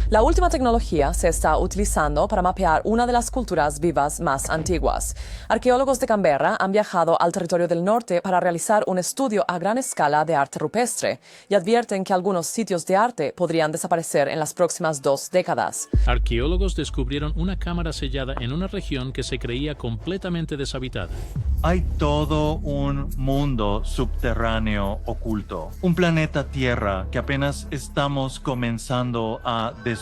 La última tecnología se está utilizando para mapear una de las culturas vivas más antiguas. Arqueólogos de Canberra han viajado al territorio del norte para realizar un estudio a gran escala de arte rupestre y advierten que algunos sitios de arte podrían desaparecer en las próximas 2 décadas. Arqueólogos descubrieron una cámara sellada en una región que se creía completamente deshabitada. Hay todo un mundo subterráneo oculto, un planeta Tierra que apenas estamos comenzando a descubrir.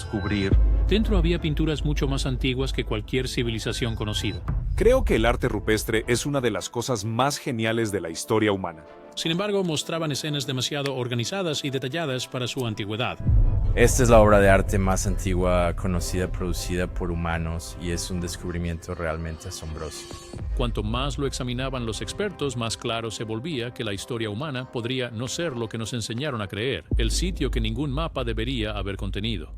Dentro había pinturas mucho más antiguas que cualquier civilización conocida. Creo que el arte rupestre es una de las cosas más geniales de la historia humana. Sin embargo, mostraban escenas demasiado organizadas y detalladas para su antigüedad. Esta es la obra de arte más antigua conocida producida por humanos y es un descubrimiento realmente asombroso. Cuanto más lo examinaban los expertos, más claro se volvía que la historia humana podría no ser lo que nos enseñaron a creer, el sitio que ningún mapa debería haber contenido.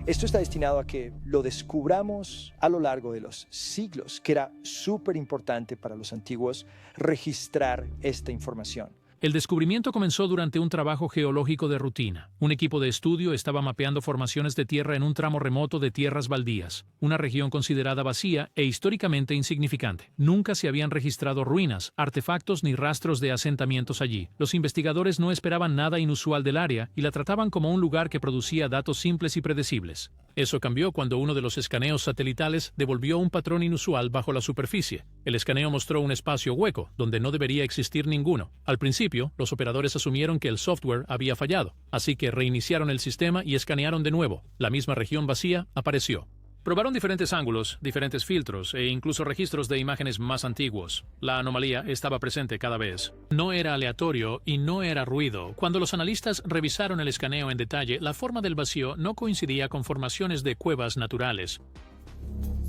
Esto está destinado a que lo descubramos a lo largo de los siglos, que era súper importante para los antiguos registrar esta información. El descubrimiento comenzó durante un trabajo geológico de rutina. Un equipo de estudio estaba mapeando formaciones de tierra en un tramo remoto de tierras baldías, una región considerada vacía e históricamente insignificante. Nunca se habían registrado ruinas, artefactos ni rastros de asentamientos allí. Los investigadores no esperaban nada inusual del área y la trataban como un lugar que producía datos simples y predecibles. Eso cambió cuando uno de los escaneos satelitales devolvió un patrón inusual bajo la superficie. El escaneo mostró un espacio hueco, donde no debería existir ninguno. Al principio, los operadores asumieron que el software había fallado, así que reiniciaron el sistema y escanearon de nuevo. La misma región vacía apareció. Probaron diferentes ángulos, diferentes filtros e incluso registros de imágenes más antiguos. La anomalía estaba presente cada vez. No era aleatorio y no era ruido. Cuando los analistas revisaron el escaneo en detalle, la forma del vacío no coincidía con formaciones de cuevas naturales.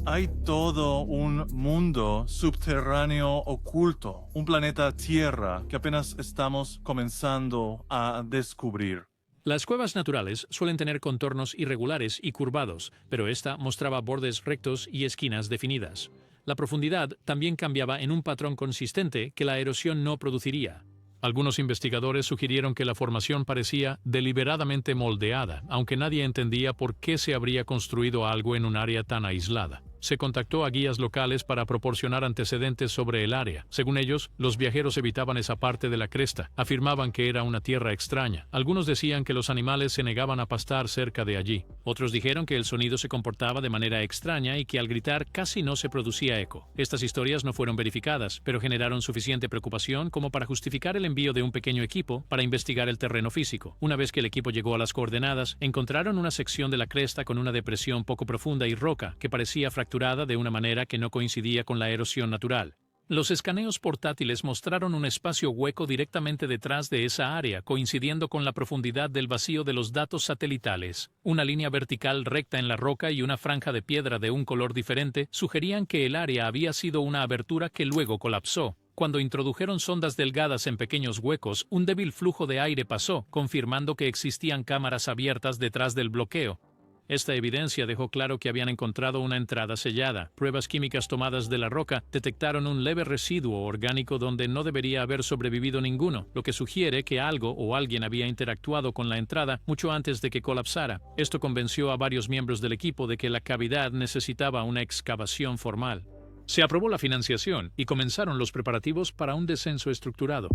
Hay todo un mundo subterráneo oculto, un planeta Tierra que apenas estamos comenzando a descubrir. Las cuevas naturales suelen tener contornos irregulares y curvados, pero esta mostraba bordes rectos y esquinas definidas. La profundidad también cambiaba en un patrón consistente que la erosión no produciría. Algunos investigadores sugirieron que la formación parecía deliberadamente moldeada, aunque nadie entendía por qué se habría construido algo en un área tan aislada. Se contactó a guías locales para proporcionar antecedentes sobre el área. Según ellos, los viajeros evitaban esa parte de la cresta. Afirmaban que era una tierra extraña. Algunos decían que los animales se negaban a pastar cerca de allí. Otros dijeron que el sonido se comportaba de manera extraña y que al gritar casi no se producía eco. Estas historias no fueron verificadas, pero generaron suficiente preocupación como para justificar el envío de un pequeño equipo para investigar el terreno físico. Una vez que el equipo llegó a las coordenadas, encontraron una sección de la cresta con una depresión poco profunda y roca que parecía fracturada de una manera que no coincidía con la erosión natural. Los escaneos portátiles mostraron un espacio hueco directamente detrás de esa área, coincidiendo con la profundidad del vacío de los datos satelitales. Una línea vertical recta en la roca y una franja de piedra de un color diferente sugerían que el área había sido una abertura que luego colapsó. Cuando introdujeron sondas delgadas en pequeños huecos, un débil flujo de aire pasó, confirmando que existían cámaras abiertas detrás del bloqueo. Esta evidencia dejó claro que habían encontrado una entrada sellada. Pruebas químicas tomadas de la roca detectaron un leve residuo orgánico donde no debería haber sobrevivido ninguno, lo que sugiere que algo o alguien había interactuado con la entrada mucho antes de que colapsara. Esto convenció a varios miembros del equipo de que la cavidad necesitaba una excavación formal. Se aprobó la financiación y comenzaron los preparativos para un descenso estructurado.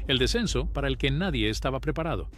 El descenso para el que nadie estaba preparado.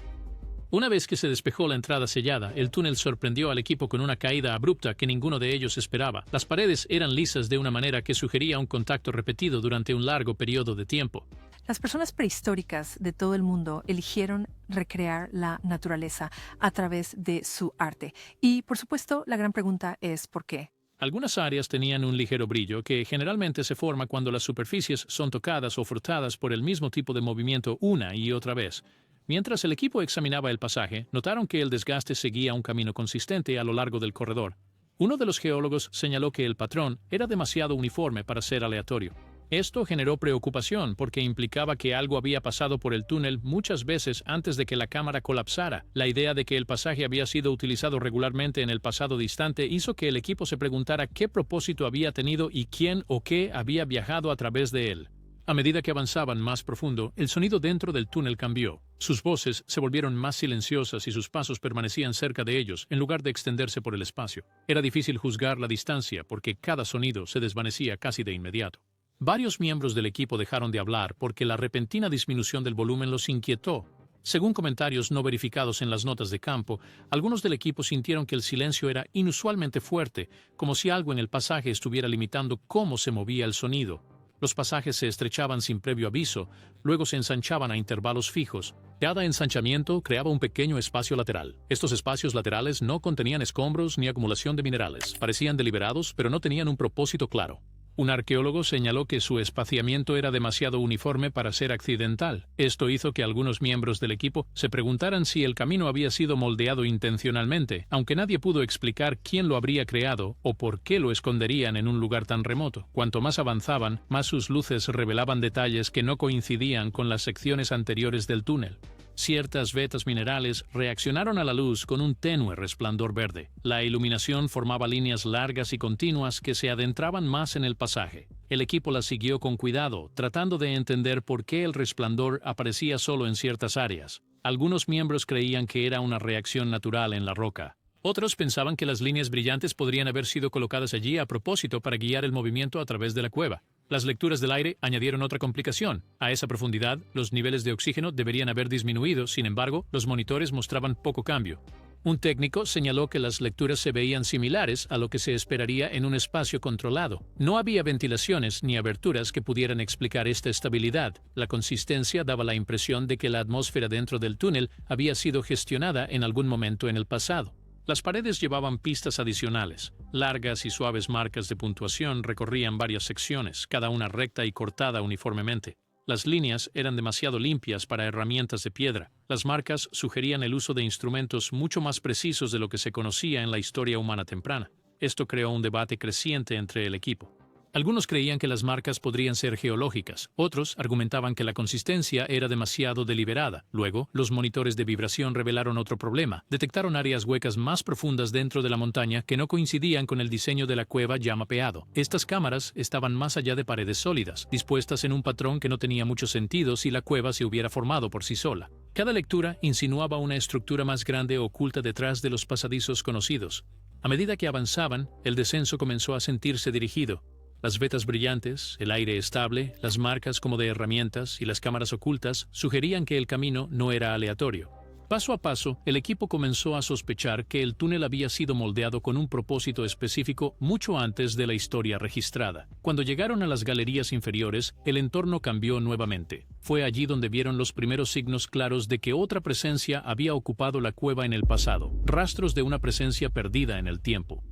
Una vez que se despejó la entrada sellada, el túnel sorprendió al equipo con una caída abrupta que ninguno de ellos esperaba. Las paredes eran lisas de una manera que sugería un contacto repetido durante un largo periodo de tiempo. Las personas prehistóricas de todo el mundo eligieron recrear la naturaleza a través de su arte. Y, por supuesto, la gran pregunta es ¿por qué? Algunas áreas tenían un ligero brillo que generalmente se forma cuando las superficies son tocadas o frotadas por el mismo tipo de movimiento una y otra vez. Mientras el equipo examinaba el pasaje, notaron que el desgaste seguía un camino consistente a lo largo del corredor. Uno de los geólogos señaló que el patrón era demasiado uniforme para ser aleatorio. Esto generó preocupación porque implicaba que algo había pasado por el túnel muchas veces antes de que la cámara colapsara. La idea de que el pasaje había sido utilizado regularmente en el pasado distante hizo que el equipo se preguntara qué propósito había tenido y quién o qué había viajado a través de él. A medida que avanzaban más profundo, el sonido dentro del túnel cambió. Sus voces se volvieron más silenciosas y sus pasos permanecían cerca de ellos, en lugar de extenderse por el espacio. Era difícil juzgar la distancia porque cada sonido se desvanecía casi de inmediato. Varios miembros del equipo dejaron de hablar porque la repentina disminución del volumen los inquietó. Según comentarios no verificados en las notas de campo, algunos del equipo sintieron que el silencio era inusualmente fuerte, como si algo en el pasaje estuviera limitando cómo se movía el sonido. Los pasajes se estrechaban sin previo aviso, luego se ensanchaban a intervalos fijos. Cada ensanchamiento creaba un pequeño espacio lateral. Estos espacios laterales no contenían escombros ni acumulación de minerales. Parecían deliberados, pero no tenían un propósito claro. Un arqueólogo señaló que su espaciamiento era demasiado uniforme para ser accidental. Esto hizo que algunos miembros del equipo se preguntaran si el camino había sido moldeado intencionalmente, aunque nadie pudo explicar quién lo habría creado o por qué lo esconderían en un lugar tan remoto. Cuanto más avanzaban, más sus luces revelaban detalles que no coincidían con las secciones anteriores del túnel. Ciertas vetas minerales reaccionaron a la luz con un tenue resplandor verde. La iluminación formaba líneas largas y continuas que se adentraban más en el pasaje. El equipo las siguió con cuidado, tratando de entender por qué el resplandor aparecía solo en ciertas áreas. Algunos miembros creían que era una reacción natural en la roca. Otros pensaban que las líneas brillantes podrían haber sido colocadas allí a propósito para guiar el movimiento a través de la cueva. Las lecturas del aire añadieron otra complicación. A esa profundidad, los niveles de oxígeno deberían haber disminuido, sin embargo, los monitores mostraban poco cambio. Un técnico señaló que las lecturas se veían similares a lo que se esperaría en un espacio controlado. No había ventilaciones ni aberturas que pudieran explicar esta estabilidad. La consistencia daba la impresión de que la atmósfera dentro del túnel había sido gestionada en algún momento en el pasado. Las paredes llevaban pistas adicionales. Largas y suaves marcas de puntuación recorrían varias secciones, cada una recta y cortada uniformemente. Las líneas eran demasiado limpias para herramientas de piedra. Las marcas sugerían el uso de instrumentos mucho más precisos de lo que se conocía en la historia humana temprana. Esto creó un debate creciente entre el equipo. Algunos creían que las marcas podrían ser geológicas, otros argumentaban que la consistencia era demasiado deliberada. Luego, los monitores de vibración revelaron otro problema. Detectaron áreas huecas más profundas dentro de la montaña que no coincidían con el diseño de la cueva ya mapeado. Estas cámaras estaban más allá de paredes sólidas, dispuestas en un patrón que no tenía mucho sentido si la cueva se hubiera formado por sí sola. Cada lectura insinuaba una estructura más grande oculta detrás de los pasadizos conocidos. A medida que avanzaban, el descenso comenzó a sentirse dirigido. Las vetas brillantes, el aire estable, las marcas como de herramientas y las cámaras ocultas sugerían que el camino no era aleatorio. Paso a paso, el equipo comenzó a sospechar que el túnel había sido moldeado con un propósito específico mucho antes de la historia registrada. Cuando llegaron a las galerías inferiores, el entorno cambió nuevamente. Fue allí donde vieron los primeros signos claros de que otra presencia había ocupado la cueva en el pasado, rastros de una presencia perdida en el tiempo.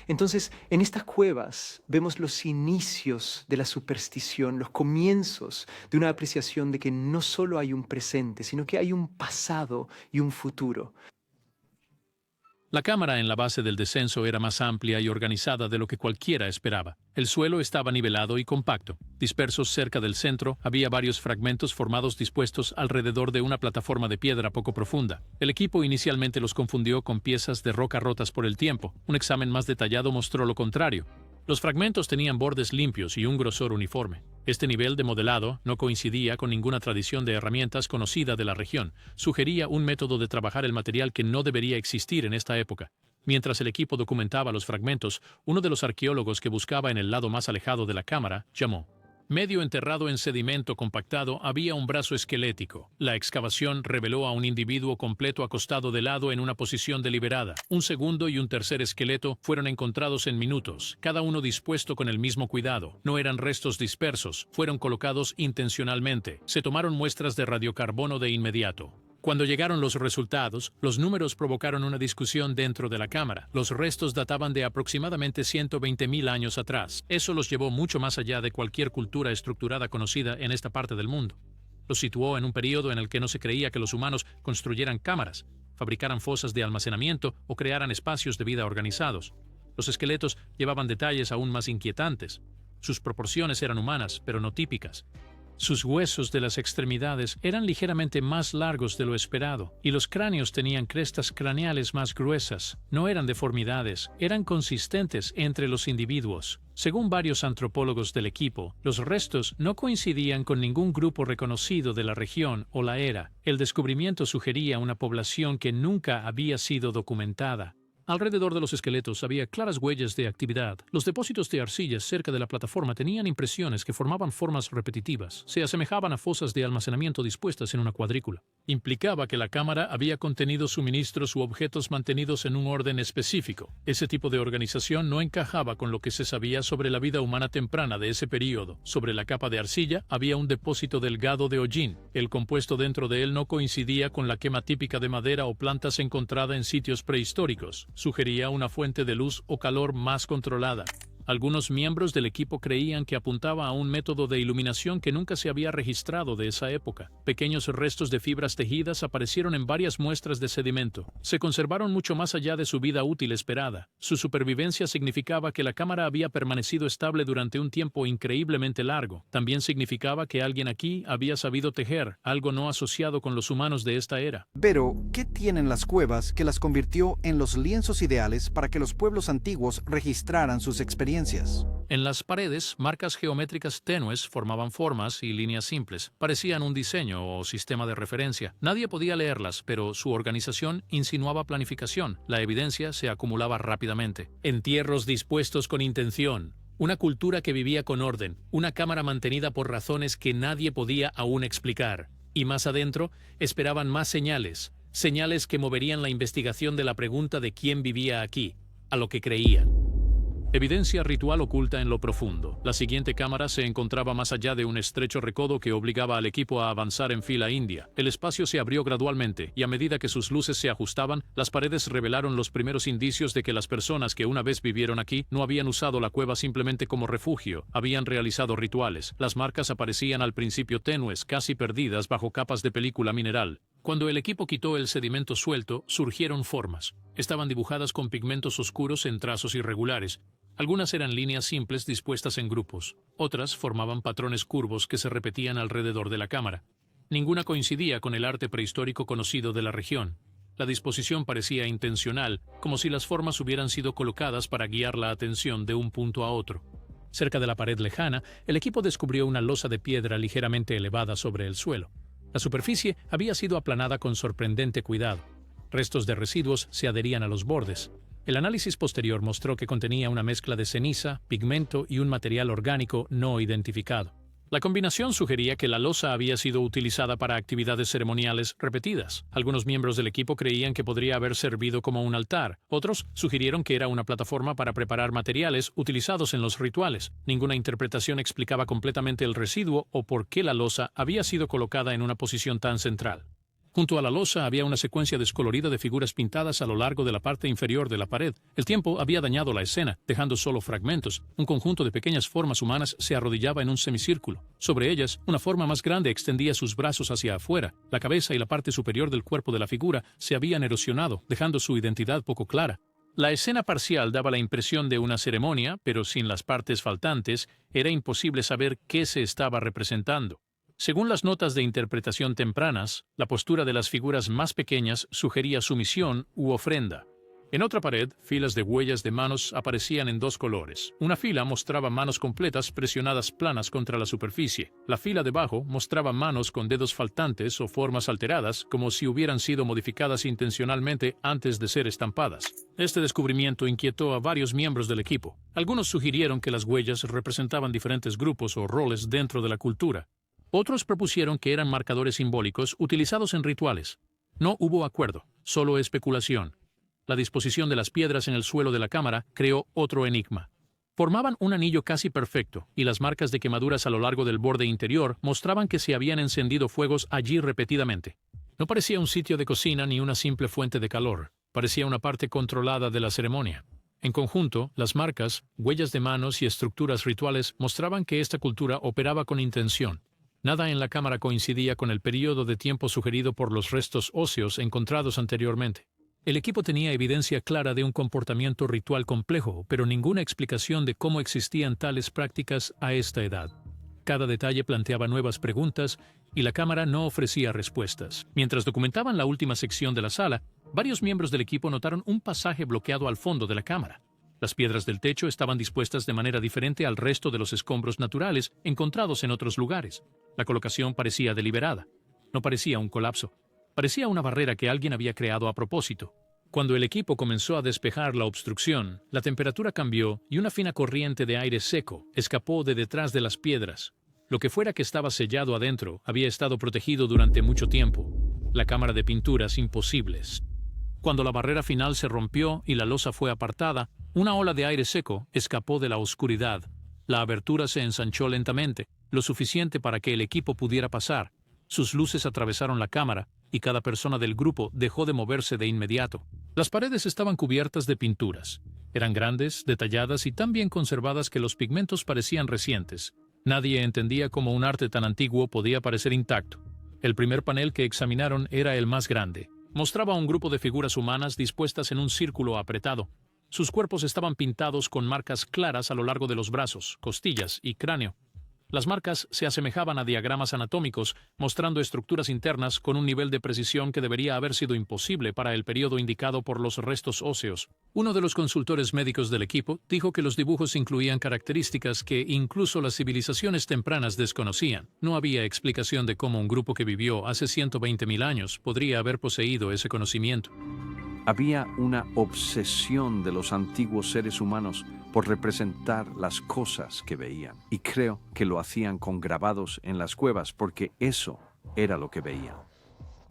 Entonces, en estas cuevas vemos los inicios de la superstición, los comienzos de una apreciación de que no solo hay un presente, sino que hay un pasado y un futuro. La cámara en la base del descenso era más amplia y organizada de lo que cualquiera esperaba. El suelo estaba nivelado y compacto. Dispersos cerca del centro, había varios fragmentos formados dispuestos alrededor de una plataforma de piedra poco profunda. El equipo inicialmente los confundió con piezas de roca rotas por el tiempo. Un examen más detallado mostró lo contrario. Los fragmentos tenían bordes limpios y un grosor uniforme. Este nivel de modelado no coincidía con ninguna tradición de herramientas conocida de la región. Sugería un método de trabajar el material que no debería existir en esta época. Mientras el equipo documentaba los fragmentos, uno de los arqueólogos que buscaba en el lado más alejado de la cámara llamó. Medio enterrado en sedimento compactado había un brazo esquelético. La excavación reveló a un individuo completo acostado de lado en una posición deliberada. Un segundo y un tercer esqueleto fueron encontrados en minutos, cada uno dispuesto con el mismo cuidado. No eran restos dispersos, fueron colocados intencionalmente. Se tomaron muestras de radiocarbono de inmediato. Cuando llegaron los resultados, los números provocaron una discusión dentro de la cámara. Los restos databan de aproximadamente 120.000 años atrás. Eso los llevó mucho más allá de cualquier cultura estructurada conocida en esta parte del mundo. Los situó en un periodo en el que no se creía que los humanos construyeran cámaras, fabricaran fosas de almacenamiento o crearan espacios de vida organizados. Los esqueletos llevaban detalles aún más inquietantes. Sus proporciones eran humanas, pero no típicas. Sus huesos de las extremidades eran ligeramente más largos de lo esperado, y los cráneos tenían crestas craneales más gruesas. No eran deformidades, eran consistentes entre los individuos. Según varios antropólogos del equipo, los restos no coincidían con ningún grupo reconocido de la región o la era. El descubrimiento sugería una población que nunca había sido documentada. Alrededor de los esqueletos había claras huellas de actividad. Los depósitos de arcilla cerca de la plataforma tenían impresiones que formaban formas repetitivas. Se asemejaban a fosas de almacenamiento dispuestas en una cuadrícula. Implicaba que la cámara había contenido suministros u objetos mantenidos en un orden específico. Ese tipo de organización no encajaba con lo que se sabía sobre la vida humana temprana de ese período. Sobre la capa de arcilla había un depósito delgado de hollín. El compuesto dentro de él no coincidía con la quema típica de madera o plantas encontrada en sitios prehistóricos. Sugería una fuente de luz o calor más controlada. Algunos miembros del equipo creían que apuntaba a un método de iluminación que nunca se había registrado de esa época. Pequeños restos de fibras tejidas aparecieron en varias muestras de sedimento. Se conservaron mucho más allá de su vida útil esperada. Su supervivencia significaba que la cámara había permanecido estable durante un tiempo increíblemente largo. También significaba que alguien aquí había sabido tejer, algo no asociado con los humanos de esta era. Pero, ¿qué tienen las cuevas que las convirtió en los lienzos ideales para que los pueblos antiguos registraran sus experiencias? En las paredes, marcas geométricas tenues formaban formas y líneas simples. Parecían un diseño o sistema de referencia. Nadie podía leerlas, pero su organización insinuaba planificación. La evidencia se acumulaba rápidamente. Entierros dispuestos con intención. Una cultura que vivía con orden. Una cámara mantenida por razones que nadie podía aún explicar. Y más adentro, esperaban más señales. Señales que moverían la investigación de la pregunta de quién vivía aquí, a lo que creían. Evidencia ritual oculta en lo profundo. La siguiente cámara se encontraba más allá de un estrecho recodo que obligaba al equipo a avanzar en fila india. El espacio se abrió gradualmente, y a medida que sus luces se ajustaban, las paredes revelaron los primeros indicios de que las personas que una vez vivieron aquí no habían usado la cueva simplemente como refugio, habían realizado rituales. Las marcas aparecían al principio tenues, casi perdidas bajo capas de película mineral. Cuando el equipo quitó el sedimento suelto, surgieron formas. Estaban dibujadas con pigmentos oscuros en trazos irregulares. Algunas eran líneas simples dispuestas en grupos. Otras formaban patrones curvos que se repetían alrededor de la cámara. Ninguna coincidía con el arte prehistórico conocido de la región. La disposición parecía intencional, como si las formas hubieran sido colocadas para guiar la atención de un punto a otro. Cerca de la pared lejana, el equipo descubrió una losa de piedra ligeramente elevada sobre el suelo. La superficie había sido aplanada con sorprendente cuidado. Restos de residuos se adherían a los bordes. El análisis posterior mostró que contenía una mezcla de ceniza, pigmento y un material orgánico no identificado. La combinación sugería que la losa había sido utilizada para actividades ceremoniales repetidas. Algunos miembros del equipo creían que podría haber servido como un altar. Otros sugirieron que era una plataforma para preparar materiales utilizados en los rituales. Ninguna interpretación explicaba completamente el residuo o por qué la losa había sido colocada en una posición tan central. Junto a la losa había una secuencia descolorida de figuras pintadas a lo largo de la parte inferior de la pared. El tiempo había dañado la escena, dejando solo fragmentos. Un conjunto de pequeñas formas humanas se arrodillaba en un semicírculo. Sobre ellas, una forma más grande extendía sus brazos hacia afuera. La cabeza y la parte superior del cuerpo de la figura se habían erosionado, dejando su identidad poco clara. La escena parcial daba la impresión de una ceremonia, pero sin las partes faltantes, era imposible saber qué se estaba representando. Según las notas de interpretación tempranas, la postura de las figuras más pequeñas sugería sumisión u ofrenda. En otra pared, filas de huellas de manos aparecían en dos colores. Una fila mostraba manos completas presionadas planas contra la superficie. La fila debajo mostraba manos con dedos faltantes o formas alteradas, como si hubieran sido modificadas intencionalmente antes de ser estampadas. Este descubrimiento inquietó a varios miembros del equipo. Algunos sugirieron que las huellas representaban diferentes grupos o roles dentro de la cultura. Otros propusieron que eran marcadores simbólicos utilizados en rituales. No hubo acuerdo, solo especulación. La disposición de las piedras en el suelo de la cámara creó otro enigma. Formaban un anillo casi perfecto, y las marcas de quemaduras a lo largo del borde interior mostraban que se habían encendido fuegos allí repetidamente. No parecía un sitio de cocina ni una simple fuente de calor. Parecía una parte controlada de la ceremonia. En conjunto, las marcas, huellas de manos y estructuras rituales mostraban que esta cultura operaba con intención. Nada en la cámara coincidía con el período de tiempo sugerido por los restos óseos encontrados anteriormente. El equipo tenía evidencia clara de un comportamiento ritual complejo, pero ninguna explicación de cómo existían tales prácticas a esta edad. Cada detalle planteaba nuevas preguntas y la cámara no ofrecía respuestas. Mientras documentaban la última sección de la sala, varios miembros del equipo notaron un pasaje bloqueado al fondo de la cámara. Las piedras del techo estaban dispuestas de manera diferente al resto de los escombros naturales encontrados en otros lugares. La colocación parecía deliberada. No parecía un colapso. Parecía una barrera que alguien había creado a propósito. Cuando el equipo comenzó a despejar la obstrucción, la temperatura cambió y una fina corriente de aire seco escapó de detrás de las piedras. Lo que fuera que estaba sellado adentro había estado protegido durante mucho tiempo. La cámara de pinturas imposibles. Cuando la barrera final se rompió y la losa fue apartada, una ola de aire seco escapó de la oscuridad. La abertura se ensanchó lentamente, lo suficiente para que el equipo pudiera pasar. Sus luces atravesaron la cámara y cada persona del grupo dejó de moverse de inmediato. Las paredes estaban cubiertas de pinturas. Eran grandes, detalladas y tan bien conservadas que los pigmentos parecían recientes. Nadie entendía cómo un arte tan antiguo podía parecer intacto. El primer panel que examinaron era el más grande. Mostraba un grupo de figuras humanas dispuestas en un círculo apretado. Sus cuerpos estaban pintados con marcas claras a lo largo de los brazos, costillas y cráneo. Las marcas se asemejaban a diagramas anatómicos, mostrando estructuras internas con un nivel de precisión que debería haber sido imposible para el periodo indicado por los restos óseos. Uno de los consultores médicos del equipo dijo que los dibujos incluían características que incluso las civilizaciones tempranas desconocían. No había explicación de cómo un grupo que vivió hace 120.000 años podría haber poseído ese conocimiento. Había una obsesión de los antiguos seres humanos por representar las cosas que veían. Y creo que lo hacían con grabados en las cuevas porque eso era lo que veían.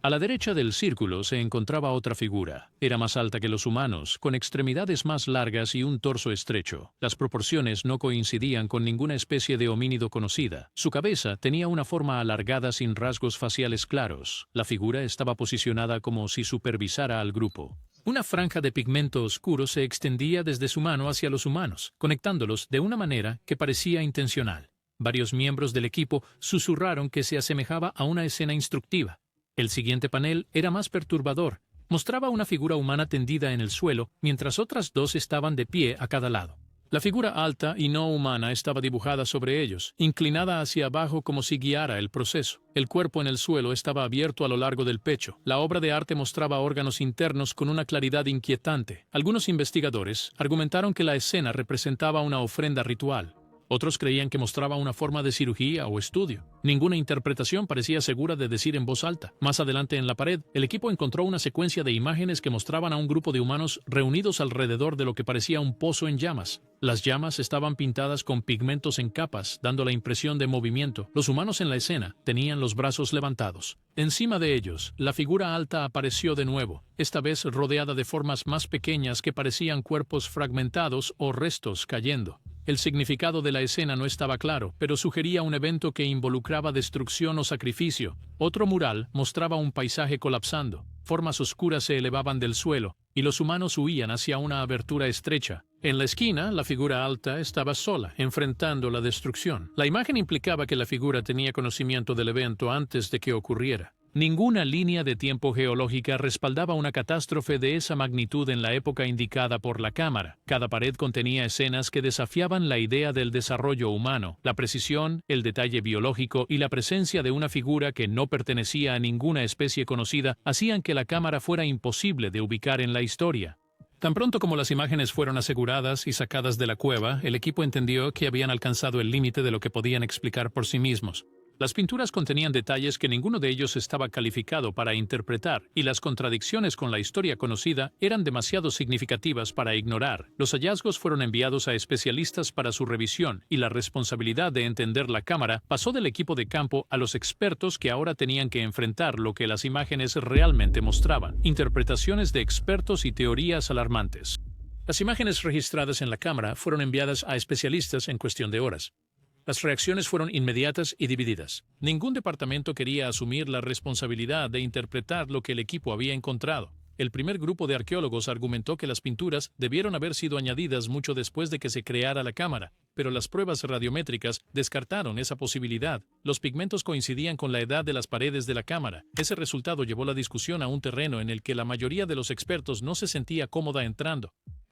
A la derecha del círculo se encontraba otra figura. Era más alta que los humanos, con extremidades más largas y un torso estrecho. Las proporciones no coincidían con ninguna especie de homínido conocida. Su cabeza tenía una forma alargada sin rasgos faciales claros. La figura estaba posicionada como si supervisara al grupo. Una franja de pigmento oscuro se extendía desde su mano hacia los humanos, conectándolos de una manera que parecía intencional. Varios miembros del equipo susurraron que se asemejaba a una escena instructiva. El siguiente panel era más perturbador. Mostraba una figura humana tendida en el suelo, mientras otras dos estaban de pie a cada lado. La figura alta y no humana estaba dibujada sobre ellos, inclinada hacia abajo como si guiara el proceso. El cuerpo en el suelo estaba abierto a lo largo del pecho. La obra de arte mostraba órganos internos con una claridad inquietante. Algunos investigadores argumentaron que la escena representaba una ofrenda ritual. Otros creían que mostraba una forma de cirugía o estudio. Ninguna interpretación parecía segura de decir en voz alta. Más adelante en la pared, el equipo encontró una secuencia de imágenes que mostraban a un grupo de humanos reunidos alrededor de lo que parecía un pozo en llamas. Las llamas estaban pintadas con pigmentos en capas, dando la impresión de movimiento. Los humanos en la escena tenían los brazos levantados. Encima de ellos, la figura alta apareció de nuevo, esta vez rodeada de formas más pequeñas que parecían cuerpos fragmentados o restos cayendo. El significado de la escena no estaba claro, pero sugería un evento que involucraba destrucción o sacrificio. Otro mural mostraba un paisaje colapsando. Formas oscuras se elevaban del suelo, y los humanos huían hacia una abertura estrecha. En la esquina, la figura alta estaba sola, enfrentando la destrucción. La imagen implicaba que la figura tenía conocimiento del evento antes de que ocurriera. Ninguna línea de tiempo geológica respaldaba una catástrofe de esa magnitud en la época indicada por la cámara. Cada pared contenía escenas que desafiaban la idea del desarrollo humano. La precisión, el detalle biológico y la presencia de una figura que no pertenecía a ninguna especie conocida hacían que la cámara fuera imposible de ubicar en la historia. Tan pronto como las imágenes fueron aseguradas y sacadas de la cueva, el equipo entendió que habían alcanzado el límite de lo que podían explicar por sí mismos. Las pinturas contenían detalles que ninguno de ellos estaba calificado para interpretar, y las contradicciones con la historia conocida eran demasiado significativas para ignorar. Los hallazgos fueron enviados a especialistas para su revisión, y la responsabilidad de entender la cámara pasó del equipo de campo a los expertos que ahora tenían que enfrentar lo que las imágenes realmente mostraban. Interpretaciones de expertos y teorías alarmantes. Las imágenes registradas en la cámara fueron enviadas a especialistas en cuestión de horas. Las reacciones fueron inmediatas y divididas. Ningún departamento quería asumir la responsabilidad de interpretar lo que el equipo había encontrado. El primer grupo de arqueólogos argumentó que las pinturas debieron haber sido añadidas mucho después de que se creara la cámara, pero las pruebas radiométricas descartaron esa posibilidad. Los pigmentos coincidían con la edad de las paredes de la cámara. Ese resultado llevó la discusión a un terreno en el que la mayoría de los expertos no se sentía cómoda entrando.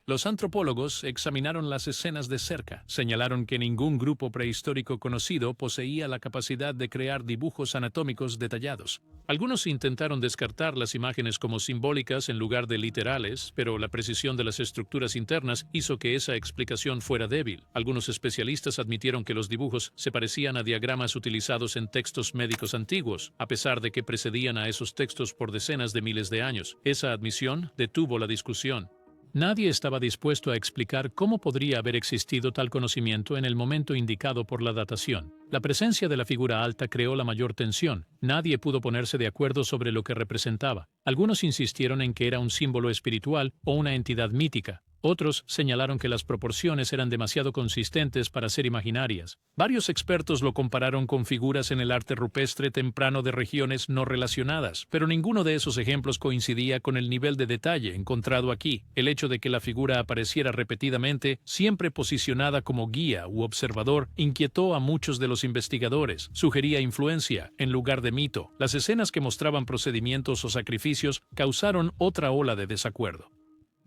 Los antropólogos examinaron las escenas de cerca, señalaron que ningún grupo prehistórico conocido poseía la capacidad de crear dibujos anatómicos detallados. Algunos intentaron descartar las imágenes como simbólicas en lugar de literales, pero la precisión de las estructuras internas hizo que esa explicación fuera débil. Algunos especialistas admitieron que los dibujos se parecían a diagramas utilizados en textos médicos antiguos, a pesar de que precedían a esos textos por decenas de miles de años. Esa admisión detuvo la discusión. Nadie estaba dispuesto a explicar cómo podría haber existido tal conocimiento en el momento indicado por la datación. La presencia de la figura alta creó la mayor tensión. Nadie pudo ponerse de acuerdo sobre lo que representaba. Algunos insistieron en que era un símbolo espiritual o una entidad mítica. Otros señalaron que las proporciones eran demasiado consistentes para ser imaginarias. Varios expertos lo compararon con figuras en el arte rupestre temprano de regiones no relacionadas, pero ninguno de esos ejemplos coincidía con el nivel de detalle encontrado aquí. El hecho de que la figura apareciera repetidamente, siempre posicionada como guía u observador, inquietó a muchos de los investigadores. Sugería influencia, en lugar de mito. Las escenas que mostraban procedimientos o sacrificios causaron otra ola de desacuerdo.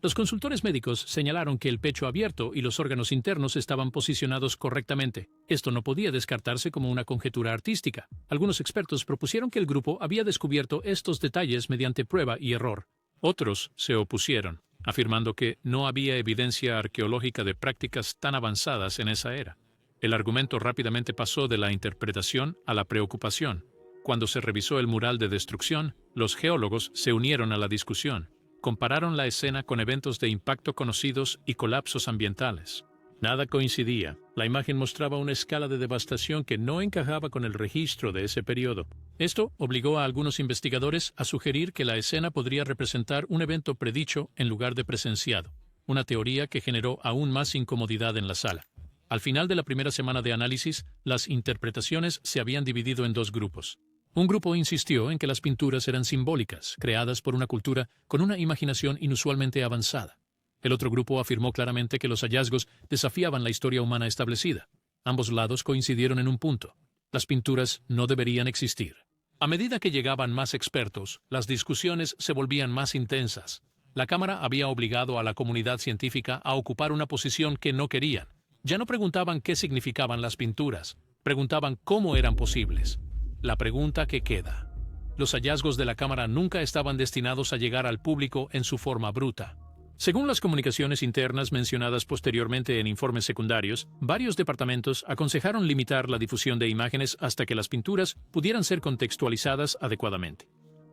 Los consultores médicos señalaron que el pecho abierto y los órganos internos estaban posicionados correctamente. Esto no podía descartarse como una conjetura artística. Algunos expertos propusieron que el grupo había descubierto estos detalles mediante prueba y error. Otros se opusieron, afirmando que no había evidencia arqueológica de prácticas tan avanzadas en esa era. El argumento rápidamente pasó de la interpretación a la preocupación. Cuando se revisó el mural de destrucción, los geólogos se unieron a la discusión. Compararon la escena con eventos de impacto conocidos y colapsos ambientales. Nada coincidía. La imagen mostraba una escala de devastación que no encajaba con el registro de ese periodo. Esto obligó a algunos investigadores a sugerir que la escena podría representar un evento predicho en lugar de presenciado, una teoría que generó aún más incomodidad en la sala. Al final de la primera semana de análisis, las interpretaciones se habían dividido en dos grupos. Un grupo insistió en que las pinturas eran simbólicas, creadas por una cultura con una imaginación inusualmente avanzada. El otro grupo afirmó claramente que los hallazgos desafiaban la historia humana establecida. Ambos lados coincidieron en un punto: las pinturas no deberían existir. A medida que llegaban más expertos, las discusiones se volvían más intensas. La Cámara había obligado a la comunidad científica a ocupar una posición que no querían. Ya no preguntaban qué significaban las pinturas, preguntaban cómo eran posibles. La pregunta que queda: los hallazgos de la Cámara nunca estaban destinados a llegar al público en su forma bruta. Según las comunicaciones internas mencionadas posteriormente en informes secundarios, varios departamentos aconsejaron limitar la difusión de imágenes hasta que las pinturas pudieran ser contextualizadas adecuadamente.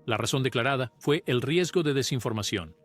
La razón declarada fue el riesgo de desinformación.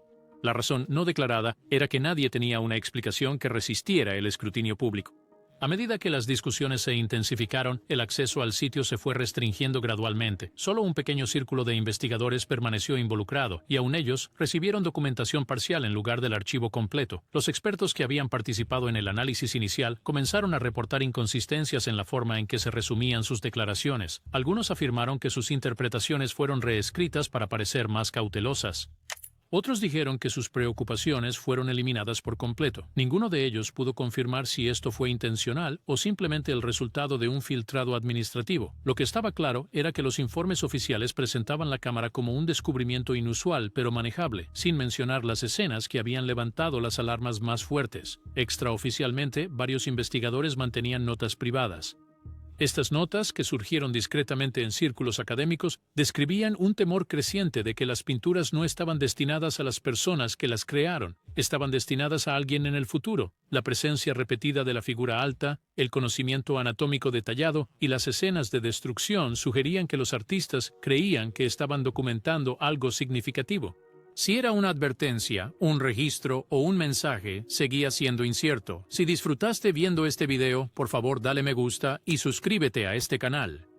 La razón no declarada era que nadie tenía una explicación que resistiera el escrutinio público. A medida que las discusiones se intensificaron, el acceso al sitio se fue restringiendo gradualmente. Solo un pequeño círculo de investigadores permaneció involucrado, y aun ellos recibieron documentación parcial en lugar del archivo completo. Los expertos que habían participado en el análisis inicial comenzaron a reportar inconsistencias en la forma en que se resumían sus declaraciones. Algunos afirmaron que sus interpretaciones fueron reescritas para parecer más cautelosas. Otros dijeron que sus preocupaciones fueron eliminadas por completo. Ninguno de ellos pudo confirmar si esto fue intencional o simplemente el resultado de un filtrado administrativo. Lo que estaba claro era que los informes oficiales presentaban la Cámara como un descubrimiento inusual pero manejable, sin mencionar las escenas que habían levantado las alarmas más fuertes. Extraoficialmente, varios investigadores mantenían notas privadas. Estas notas, que surgieron discretamente en círculos académicos, describían un temor creciente de que las pinturas no estaban destinadas a las personas que las crearon, estaban destinadas a alguien en el futuro. La presencia repetida de la figura alta, el conocimiento anatómico detallado y las escenas de destrucción sugerían que los artistas creían que estaban documentando algo significativo. Si era una advertencia, un registro o un mensaje, seguía siendo incierto. Si disfrutaste viendo este video, por favor dale me gusta y suscríbete a este canal.